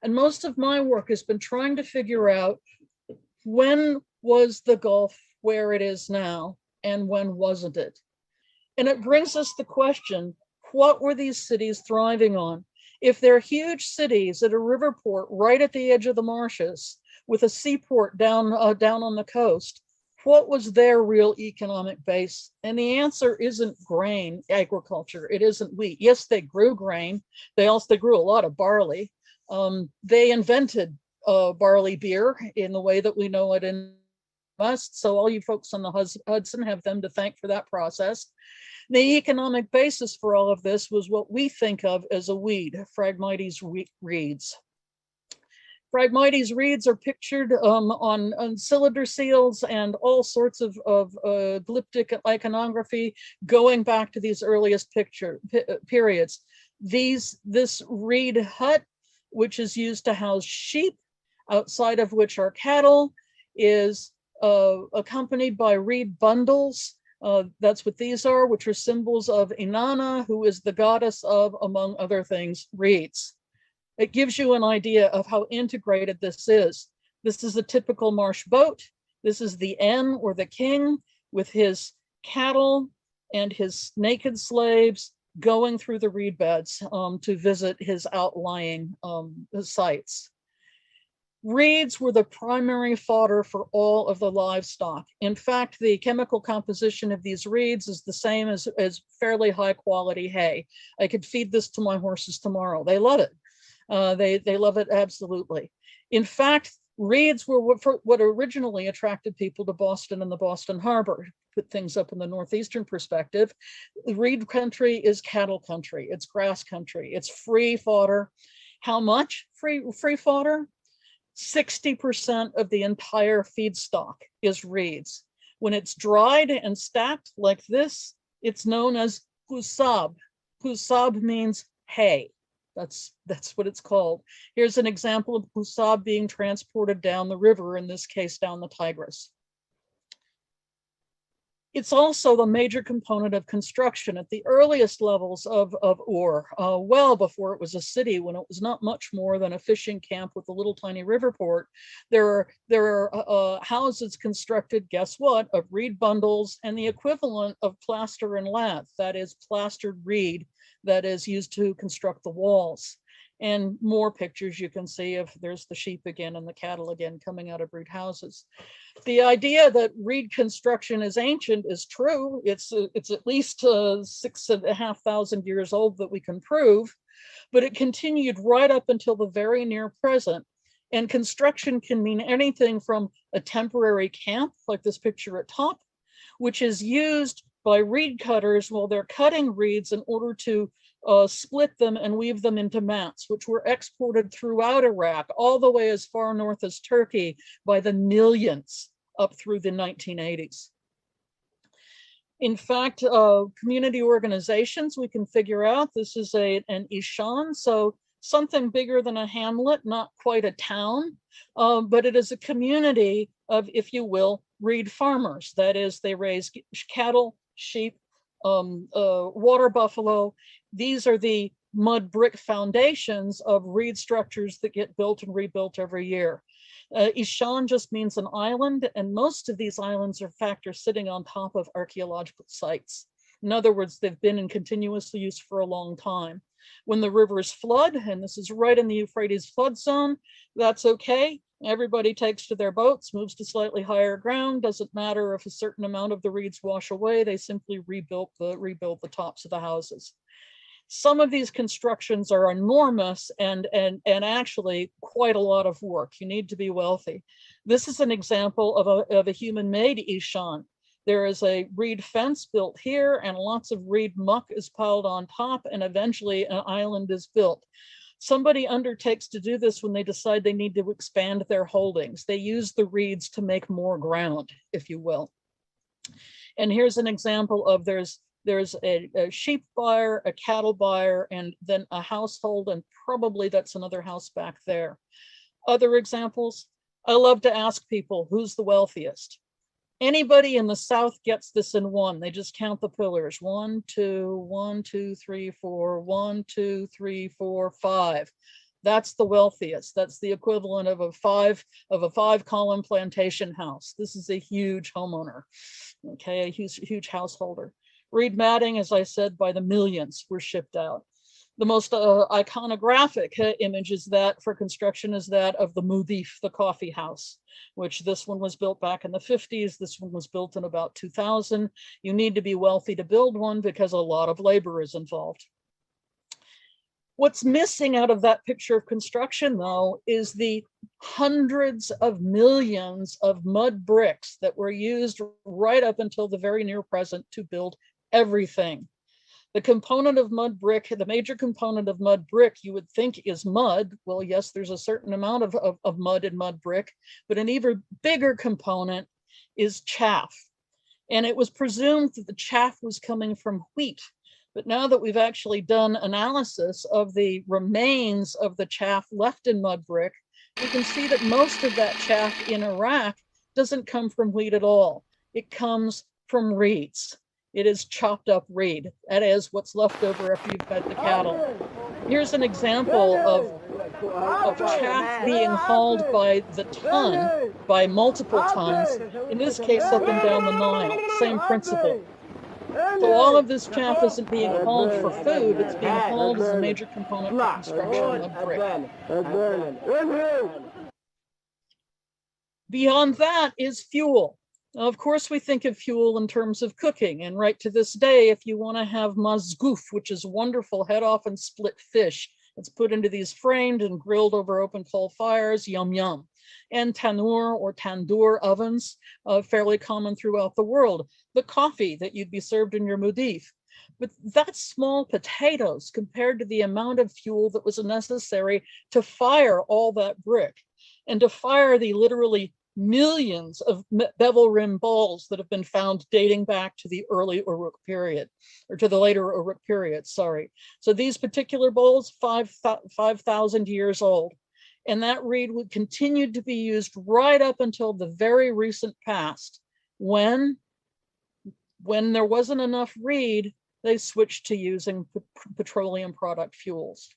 And most of my work has been trying to figure out, when was the Gulf where it is now, and when wasn't it? And it brings us the question, what were these cities thriving on? If they're huge cities at a river port right at the edge of the marshes, with a seaport down on the coast, what was their real economic base? And the answer isn't grain agriculture. It isn't wheat. Yes, they grew grain. They grew a lot of barley. They invented barley beer in the way that we know it in West. So all you folks on the Hudson have them to thank for that process. The economic basis for all of this was what we think of as a weed, Phragmites reeds. Phragmites reeds are pictured on cylinder seals and all sorts of glyptic iconography going back to these earliest periods. This reed hut, which is used to house sheep, outside of which are cattle, is accompanied by reed bundles. That's what these are, which are symbols of Inanna, who is the goddess of, among other things, reeds. It gives you an idea of how integrated this is. This is a typical marsh boat. This is the N, or the king, with his cattle and his naked slaves going through the reed beds to visit his outlying sites. Reeds were the primary fodder for all of the livestock. In fact, the chemical composition of these reeds is the same as fairly high quality hay. I could feed this to my horses tomorrow. They love it. They love it absolutely. In fact, reeds were what originally attracted people to Boston and the Boston Harbor. Put things up in the northeastern perspective. Reed country is cattle country. It's grass country. It's free fodder. How much free fodder? 60% of the entire feedstock is reeds. When it's dried and stacked like this, it's known as husab. Husab means hay. That's what it's called. Here's an example of husab being transported down the river, in this case down the Tigris. It's also the major component of construction at the earliest levels of Ur, well before it was a city, when it was not much more than a fishing camp with a little tiny river port. There are houses constructed, guess what, of reed bundles and the equivalent of plaster and lath, that is plastered reed that is used to construct the walls. And more pictures you can see of, there's the sheep again and the cattle again coming out of reed houses. The idea that reed construction is ancient is true. It's at least 6,500 years old that we can prove, but it continued right up until the very near present. And construction can mean anything from a temporary camp, like this picture at top, which is used by reed cutters while they're cutting reeds in order to split them and weave them into mats, which were exported throughout Iraq, all the way as far north as Turkey by the millions up through the 1980s. In fact, community organizations, we can figure out, this is an ishan, so something bigger than a hamlet, not quite a town, but it is a community of, if you will, reed farmers. That is, they raise cattle, sheep, water buffalo. These are the mud brick foundations of reed structures that get built and rebuilt every year. Ishan just means an island, and most of these islands are in fact sitting on top of archaeological sites. In other words, they've been in continuous use for a long time. When the rivers flood, and this is right in the Euphrates flood zone, that's okay. Everybody takes to their boats, moves to slightly higher ground. Doesn't matter if a certain amount of the reeds wash away, they simply rebuild the tops of the houses. Some of these constructions are enormous and actually quite a lot of work. You need to be wealthy. This is an example of a human-made ishan. There is a reed fence built here, and lots of reed muck is piled on top, and eventually an island is built. Somebody undertakes to do this when they decide they need to expand their holdings. They use the reeds to make more ground, if you will. And here's an example of there's a sheep buyer, a cattle buyer, and then a household, and probably that's another house back there. Other examples, I love to ask people, who's the wealthiest? Anybody in the South gets this in one. They just count the pillars. 1, 2, 1, 2, 3, 4, 1, 2, 3, 4, 5. That's the wealthiest. That's the equivalent of a five column plantation house. This is a huge homeowner, okay, a huge householder. Reed matting, as I said, by the millions were shipped out. The most iconographic image is that for construction is that of the Mudif, the coffee house, which this one was built back in the 50s. This one was built in about 2000. You need to be wealthy to build one because a lot of labor is involved. What's missing out of that picture of construction, though, is the hundreds of millions of mud bricks that were used right up until the very near present to build everything. The component of mud brick, the major component of mud brick, you would think is mud. Well, yes, there's a certain amount of mud in mud brick, but an even bigger component is chaff. And it was presumed that the chaff was coming from wheat. But now that we've actually done analysis of the remains of the chaff left in mud brick, we can see that most of that chaff in Iraq doesn't come from wheat at all. It comes from reeds. It is chopped up reed. That is what's left over after you've fed the cattle. Here's an example of chaff being hauled by the ton, by multiple tons, in this case up and down the Nile, same principle. So all of this chaff isn't being hauled for food, it's being hauled as a major component for construction of brick. Beyond that is fuel. Now, of course, we think of fuel in terms of cooking, and right to this day, if you want to have mazgoof, which is wonderful head off and split fish, it's put into these framed and grilled over open coal fires, yum yum. And tandoor or tandoor ovens, fairly common throughout the world. The coffee that you'd be served in your mudif. But that's small potatoes compared to the amount of fuel that was necessary to fire all that brick and to fire the literally millions of bevel rim balls that have been found dating back to the early Uruk period, or to the later Uruk period, sorry. So these particular bowls, 5,000 years old. And that reed would continue to be used right up until the very recent past, when there wasn't enough reed, they switched to using petroleum product fuels.